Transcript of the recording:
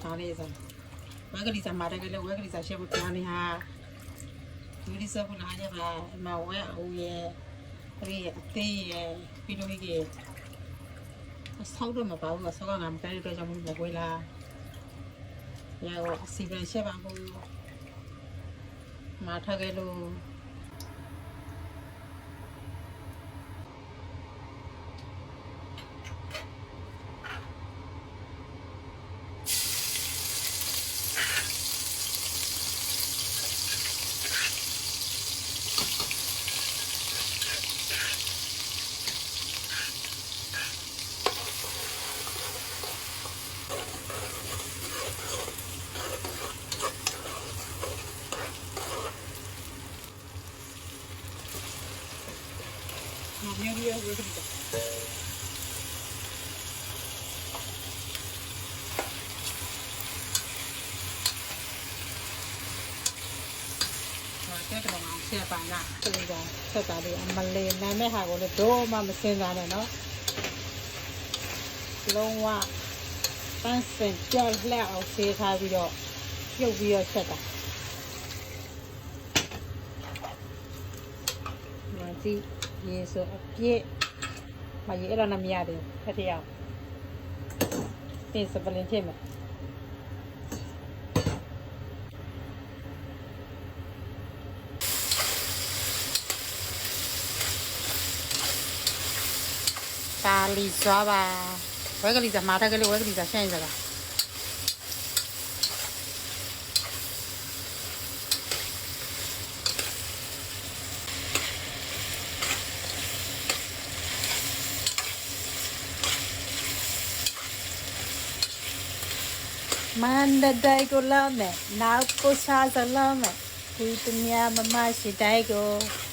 ထားလေးစားဝဲကလေးစားမာတယ်ကလေးဝဲကလေးစားရှေ့ကိုပြန်နေဟာဒီလိုစားဖို့လာကြပါမဝဲအူရဲ့အဲ့အသေးရဲ့ပြီးတော့ကြီးဆောက်တော့မပါဘူးဆောက်ကငါမတိုင်းတော့ကြောင့်မဝဲလာရောစီပြန်ရှေ့ပါဘူးမာထားကြလို့မျိုးမျိုးဝယ်ကြည့်တာတဲ့ကောင်အောင်ဆက်ပါလားပြေးကြဆက်တာလေးအမလေးနာမည်ဟာကိုလည်းတော့မှမစင်စားနဲ့နော်လုံးဝပန်းစင်ကြောက်လက်အောင်ဆေးထားပြီးတော့ပြုတ်ပြီးတော့ဆက်တာမကြည့်ရေဆိုအပြည့်မရေအဲ့တော့မရတယ်ဖက်ထရောက်တင်စပလင်ဖြစ်မယ်ကာလီစွာပါဝဲကလေးစားမာထားကလေးဝဲကလေးစားရှင်းကြတာမန္တတိုင်ကိုလာမယ်နောက်ကိုစားစလာမယ်ဒီတမမမရှိတိုင်ကို